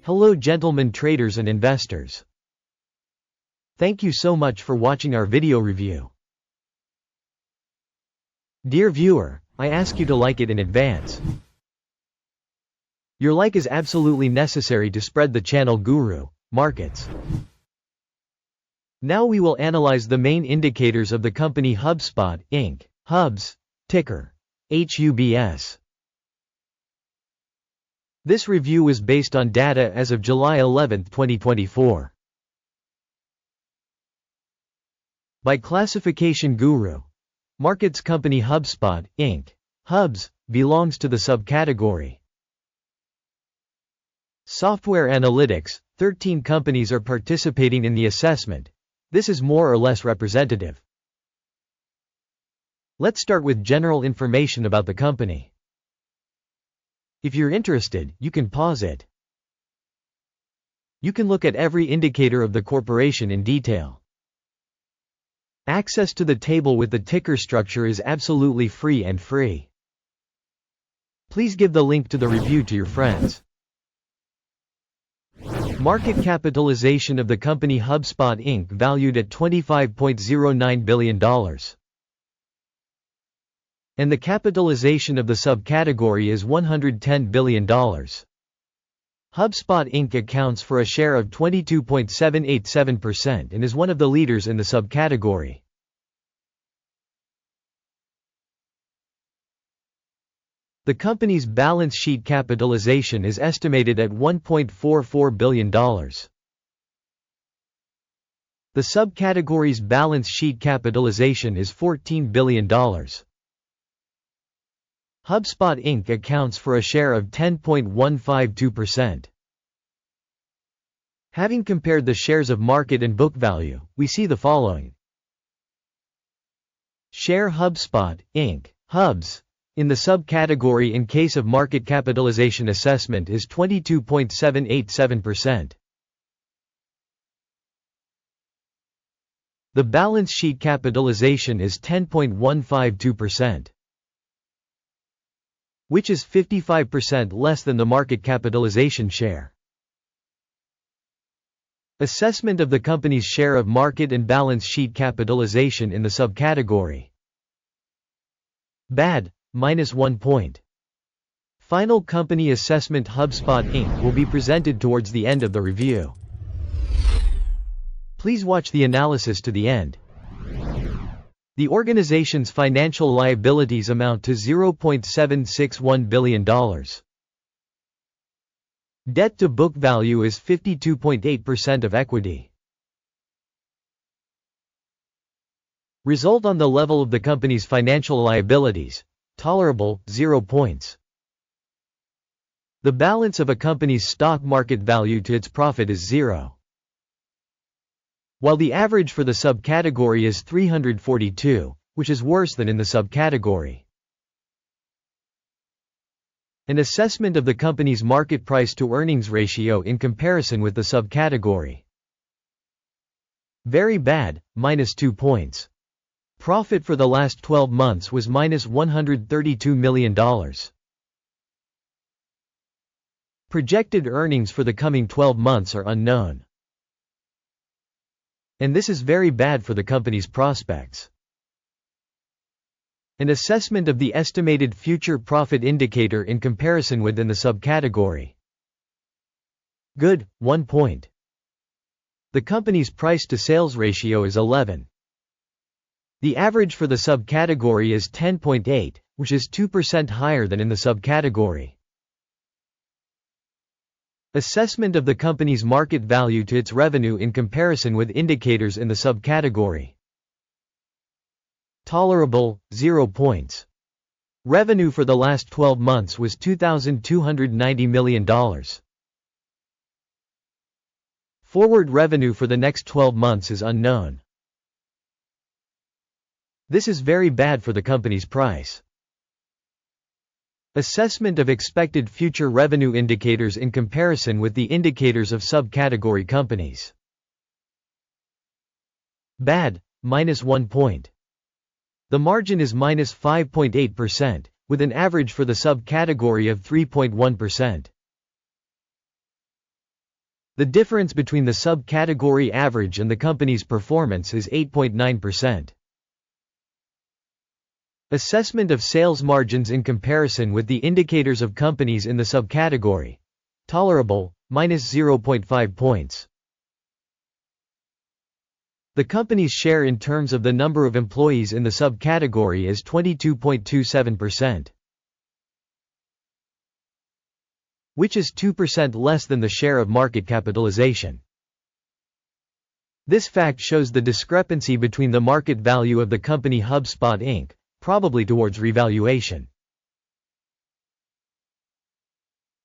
Hello gentlemen traders and investors. Thank you so much for watching our video review. Dear viewer, I ask you to like it in advance. Your like is absolutely necessary to spread the channel Guru.Markets. Now we will analyze the main indicators of the company HubSpot Inc. HUBS, ticker HUBS. This review is based on data as of July 11, 2024. By classification Guru.Markets company HubSpot Inc. HUBS belongs to the subcategory Software Analytics. 13 companies are participating in the assessment. This is more or less representative. Let's start with general information about the company. If you're interested, you can pause it. You can look at every indicator of the corporation in detail. Access to the table with the ticker structure is absolutely free and free. Please give the link to the review to your friends. Market capitalization of the company HubSpot Inc. valued at $25.09 billion. And the capitalization of the subcategory is $110 billion. HubSpot Inc. accounts for a share of 22.787% and is one of the leaders in the subcategory. The company's balance sheet capitalization is estimated at $1.44 billion. The subcategory's balance sheet capitalization is $14 billion. HubSpot Inc. accounts for a share of 10.152%. Having compared the shares of market and book value, we see the following. Share HubSpot Inc. HUBS in the subcategory in case of market capitalization assessment is 22.787%. The balance sheet capitalization is 10.152%. Which is 55% less than the market capitalization share. Assessment of the company's share of market and balance sheet capitalization in the subcategory. Bad, -1 point. Final company assessment HubSpot Inc. will be presented towards the end of the review. Please watch the analysis to the end. The organization's financial liabilities amount to $0.761 billion. Debt to book value is 52.8% of equity. Result on the level of the company's financial liabilities, tolerable, 0 points. The balance of a company's stock market value to its profit is 0. While the average for the subcategory is 342, which is worse than in the subcategory. An assessment of the company's market price to earnings ratio in comparison with the subcategory. Very bad, -2 points. Profit for the last 12 months was -$132 million. Projected earnings for the coming 12 months are unknown. And this is very bad for the company's prospects. An assessment of the estimated future profit indicator in comparison within the subcategory. Good, 1 point. The company's price to sales ratio is 11. The average for the subcategory is 10.8, which is 2% higher than in the subcategory. Assessment of the company's market value to its revenue in comparison with indicators in the subcategory. Tolerable, 0 points. Revenue for the last 12 months was $2,290 million. Forward revenue for the next 12 months is unknown. This is very bad for the company's price. Assessment of expected future revenue indicators in comparison with the indicators of subcategory companies. Bad, -1 point. The margin is -5.8%, with an average for the subcategory of 3.1%. The difference between the subcategory average and the company's performance is 8.9%. Assessment of sales margins in comparison with the indicators of companies in the subcategory. Tolerable, minus 0.5 points. The company's share in terms of the number of employees in the subcategory is 22.27%, which is 2% less than the share of market capitalization. This fact shows the discrepancy between the market value of the company HubSpot Inc., probably towards revaluation.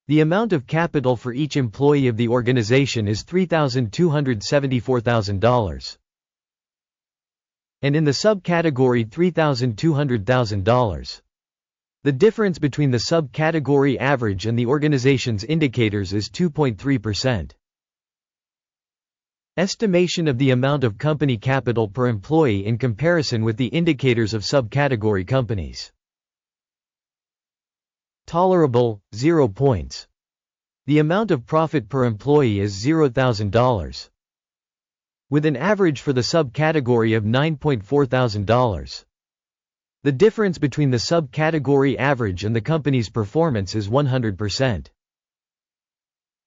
The amount of capital for each employee of the organization is $3,274,000. And in the subcategory $3,200,000. The difference between the subcategory average and the organization's indicators is 2.3%. Estimation of the amount of company capital per employee in comparison with the indicators of subcategory companies. Tolerable, 0 points. The amount of profit per employee is $0,000. With an average for the subcategory of $9,400. The difference between the subcategory average and the company's performance is 100%.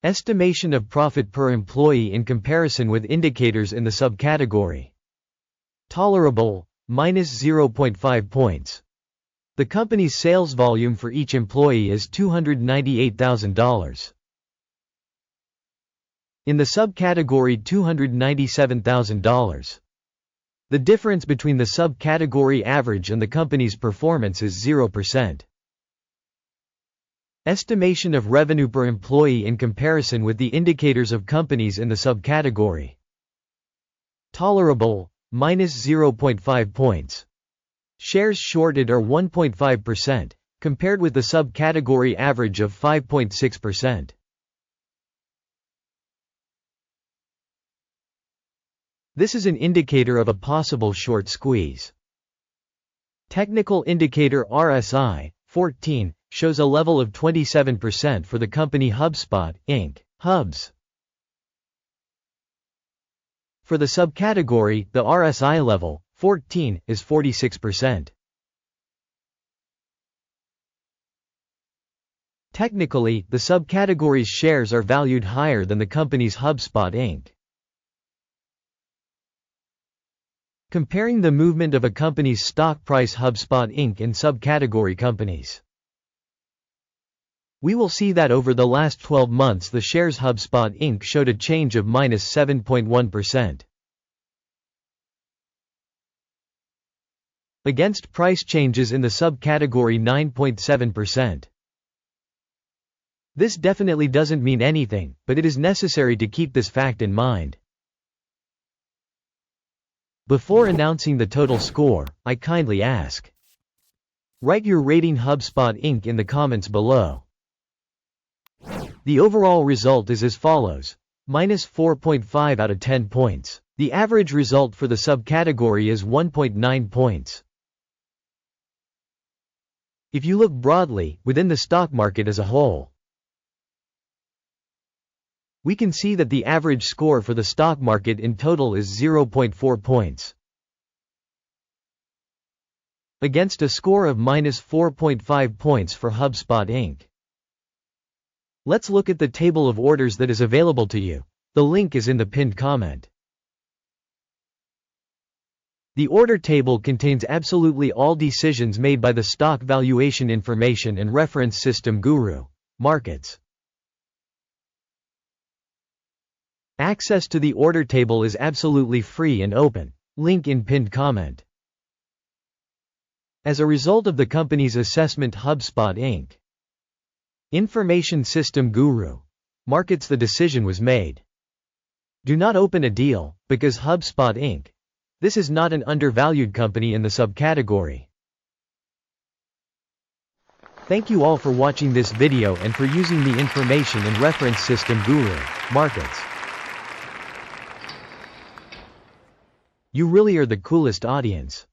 Estimation of profit per employee in comparison with indicators in the subcategory. Tolerable, minus 0.5 points. The company's sales volume for each employee is $298,000. In the subcategory $297,000. The difference between the subcategory average and the company's performance is 0%. Estimation of revenue per employee in comparison with the indicators of companies in the subcategory. Tolerable, minus 0.5 points. Shares shorted are 1.5%, compared with the subcategory average of 5.6%. This is an indicator of a possible short squeeze. Technical indicator RSI, 14, shows a level of 27% for the company HubSpot, Inc., HUBS. For the subcategory, the RSI level, 14, is 46%. Technically, the subcategory's shares are valued higher than the company's HubSpot Inc. Comparing the movement of a company's stock price HubSpot Inc. and subcategory companies. We will see that over the last 12 months the shares HubSpot Inc. showed a change of minus 7.1%. Against price changes in the subcategory 9.7%. This definitely doesn't mean anything, but it is necessary to keep this fact in mind. Before announcing the total score, I kindly ask. Write your rating HubSpot Inc. in the comments below. The overall result is as follows. Minus 4.5 out of 10 points. The average result for the subcategory is 1.9 points. If you look broadly, within the stock market as a whole, we can see that the average score for the stock market in total is 0.4 points. Against a score of minus 4.5 points for HubSpot Inc. Let's look at the table of orders that is available to you. The link is in the pinned comment. The order table contains absolutely all decisions made by the stock valuation information and reference System.GURU.Markets. Access to the order table is absolutely free and open. Link in pinned comment. As a result of the company's assessment HubSpot Inc. Information System.GURU.Markets, the decision was made. Do not open a deal, because HubSpot Inc. This is not an undervalued company in the subcategory. Thank you all for watching this video and for using the information and reference System.GURU.Markets. You really are the coolest audience.